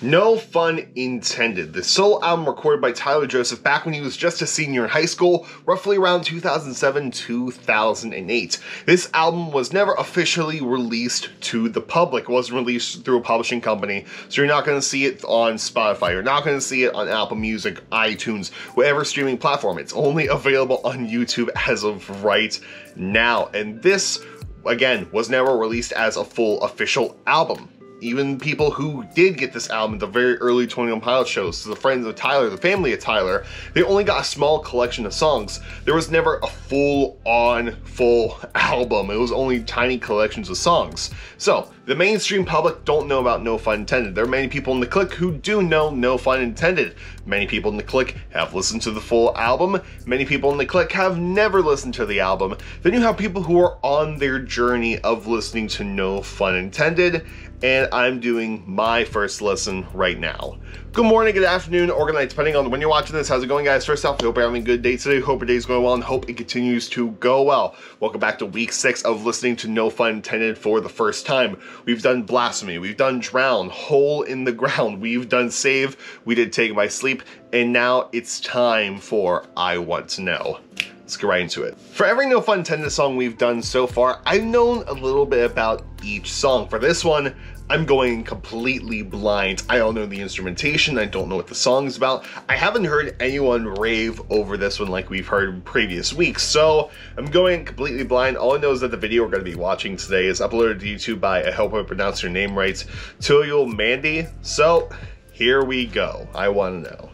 No Fun Intended, the solo album recorded by Tyler Joseph back when he was just a senior in high school, roughly around 2007-2008. This album was never officially released to the public. It wasn't released through a publishing company, so you're not going to see it on Spotify, you're not going to see it on Apple Music, iTunes, whatever streaming platform. It's only available on YouTube as of right now, and this, again, was never released as a full official album. Even people who did get this album at the very early 21 Pilots shows, so the friends of Tyler, the family of Tyler, they only got a small collection of songs. There was never a full album. It was only tiny collections of songs. So, the mainstream public don't know about No Fun Intended. There are many people in the clique who do know No Fun Intended. Many people in the clique have listened to the full album. Many people in the clique have never listened to the album. Then you have people who are on their journey of listening to No Fun Intended, and I'm doing my first listen right now. Good morning, good afternoon, or good night, depending on when you're watching this. How's it going, guys? First off, I hope you're having a good day today. Hope your day's going well, and hope it continues to go well. Welcome back to week 6 of listening to No Fun Intended for the first time. We've done Blasphemy, we've done Drown, Hole in the Ground, we've done Save, we did Take My Sleep, and now it's time for I Want to Know. Let's get right into it. For every No Fun Intended song we've done so far, I've known a little bit about each song. For this one, I'm going completely blind. I don't know the instrumentation, I don't know what the song's about. I haven't heard anyone rave over this one like we've heard in previous weeks, so I'm going completely blind. All I know is that the video we're going to be watching today is uploaded to YouTube by, I hope I pronounce your name right, JLAndersonMusic. So, here we go. I Want to Know.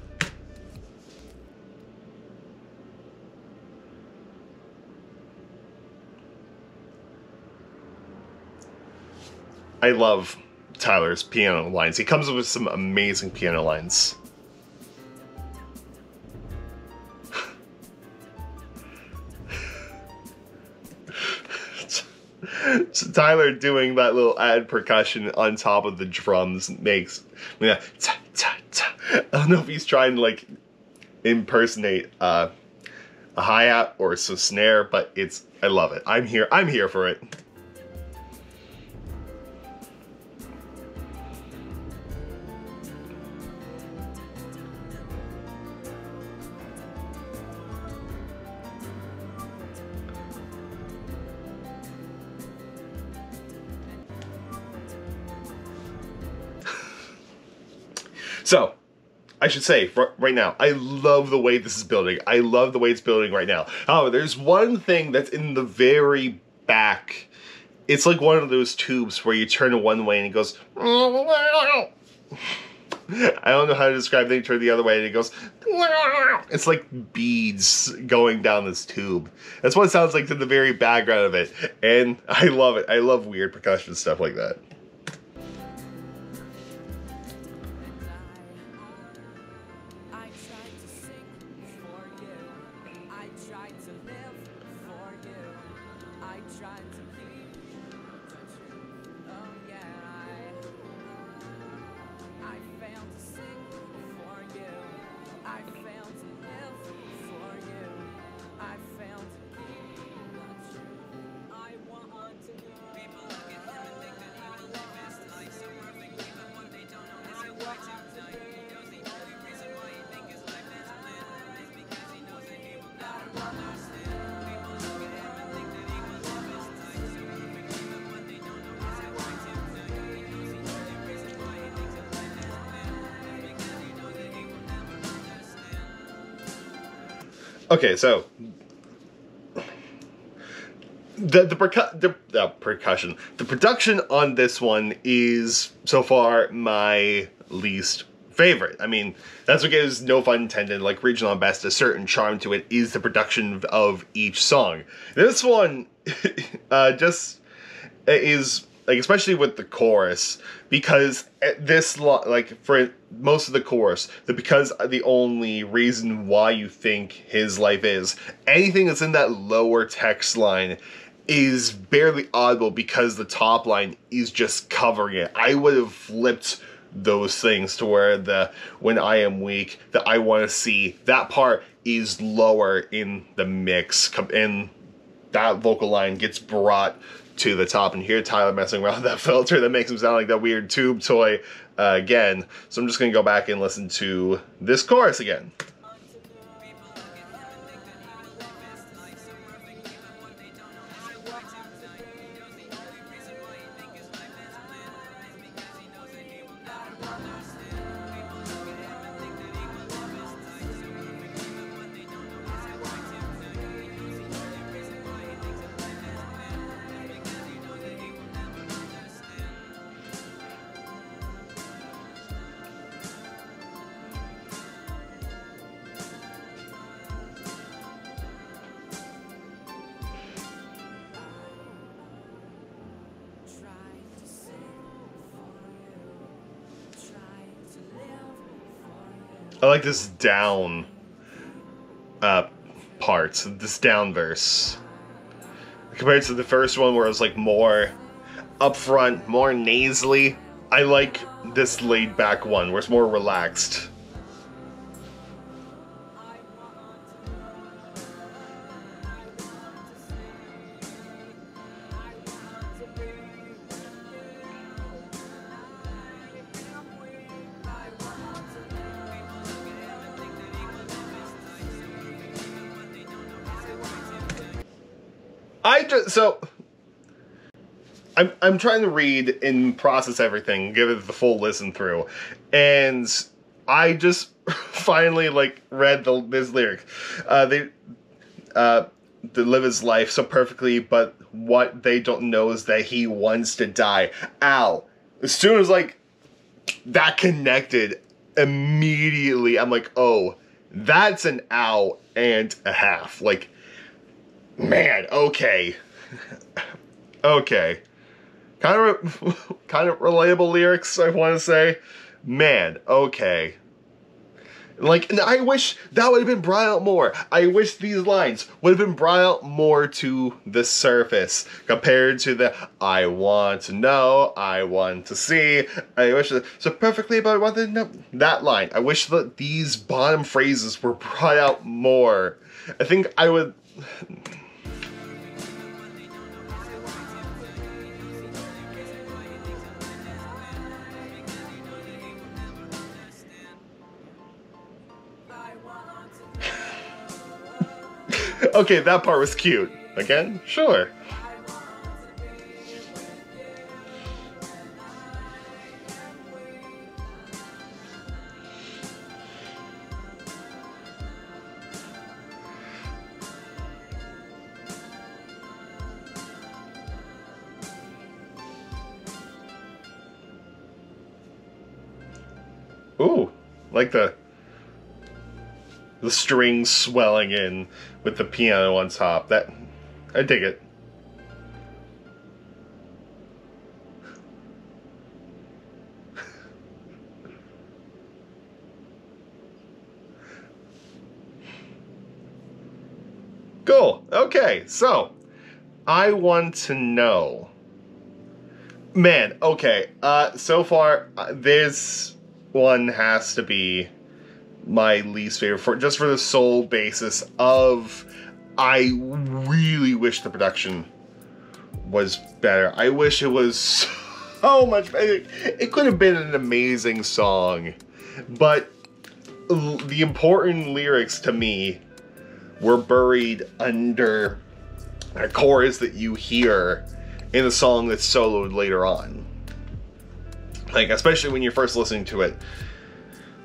I love Tyler's piano lines. He comes up with some amazing piano lines. So Tyler doing that little add percussion on top of the drums makes, I don't know if he's trying to like impersonate a hi-hat or some snare, but I love it. I'm here for it. So, I should say, right now, I love the way this is building. I love the way it's building right now. However, there's one thing that's in the very back. It's like one of those tubes where you turn it one way and it goes... I don't know how to describe it. Then you turn the other way and it goes... It's like beads going down this tube. That's what it sounds like to the very background of it. And I love it. I love weird percussion stuff like that. Okay, so the production on this one is so far my least favorite. I mean, that's what gives No Fun Intended, like Regional and Best, a certain charm to it, is the production of each song. This one just is, like, especially with the chorus, because for most of the chorus, because the only reason why you think his life is, anything that's in that lower text line is barely audible because the top line is just covering it. I would have flipped those things to where the when I am weak, the I want to see, that part is lower in the mix, and that vocal line gets brought to the top. And here Tyler messing around with that filter that makes him sound like that weird tube toy again. So I'm just gonna go back and listen to this chorus again. I like this down part, this down verse. Compared to the first one where it was like more upfront, more nasally. I like this laid back one where it's more relaxed. I'm trying to read and process everything, give it the full listen through, and I just finally like read this lyric. They live his life so perfectly, but what they don't know is that he wants to die. Ow! As soon as like that connected, immediately I'm like, oh, that's an ow and a half. Like, man, okay. Okay. Kind of relatable lyrics, I want to say. Man, okay. Like, and I wish that would have been brought out more. I wish these lines would have been brought out more to the surface compared to the I want to know, I want to see. I wish so perfectly about what they know. That line. I wish that these bottom phrases were brought out more. I think I would. Okay, that part was cute. Again? Sure. Ooh, like the strings swelling in with the piano on top. That, I dig it. Cool. Okay, so I want to know. Man, okay. So far, this one has to be my least favorite, just for the sole basis of I really wish the production was better. I wish it was so much better. It could have been an amazing song, but the important lyrics to me were buried under a chorus that you hear in a song that's soloed later on. Like, especially when you're first listening to it,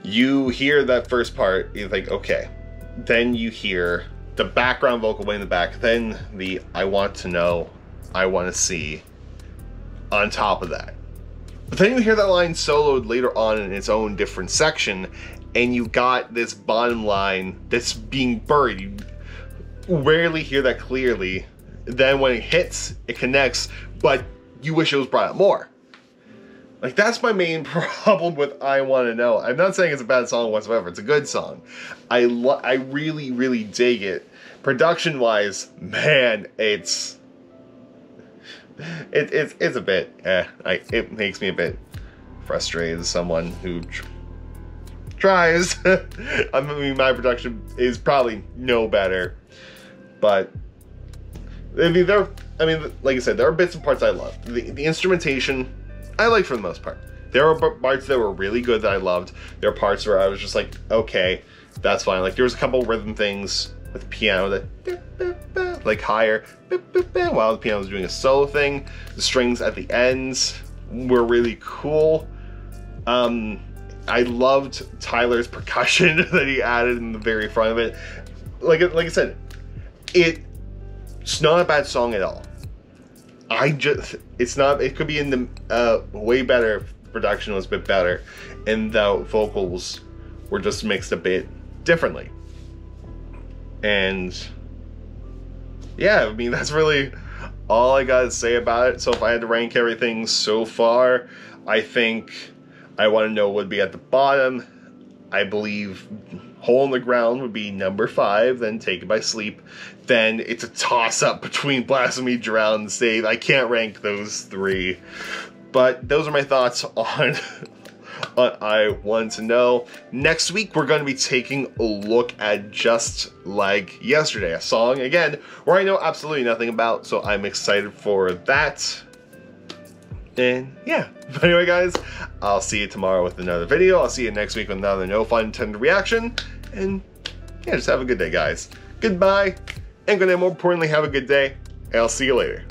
you hear that first part, you think, okay. Then you hear the background vocal way in the back, then the I want to know, I want to see on top of that. But then you hear that line soloed later on in its own different section, and you got this bottom line that's being buried. You rarely hear that clearly. Then when it hits, it connects, but you wish it was brought out more. Like, that's my main problem with I Want to Know. I'm not saying it's a bad song whatsoever. It's a good song. I really, really dig it. Production-wise, man, it's a bit, it makes me a bit frustrated as someone who tries. I mean, my production is probably no better, but I mean, like I said, there are bits and parts I love. The instrumentation, I like for the most part. There were parts that were really good that I loved. There were parts where I was just like, okay, that's fine. Like, there was a couple rhythm things with the piano that, like, higher, while the piano was doing a solo thing. The strings at the ends were really cool. I loved Tyler's percussion that he added in the very front of it. Like I said, it's not a bad song at all. It's not, it could be in the way better if the production was a bit better and the vocals were just mixed a bit differently. And yeah, I mean, that's really all I gotta say about it. So if I had to rank everything so far, I think I Want to Know would be at the bottom. I believe Hole in the Ground would be number 5, then Taken by Sleep. Then it's a toss-up between Blasphemy, Drown, and Save. I can't rank those 3. But those are my thoughts on what I Want to Know. Next week, we're going to be taking a look at Just Like Yesterday, a song, again, where I know absolutely nothing about, so I'm excited for that. And yeah, but anyway guys, I'll see you tomorrow with another video. I'll see you next week with another No Fun Tender reaction. And yeah, just have a good day guys. Goodbye, and good night, more importantly, have a good day, and I'll see you later.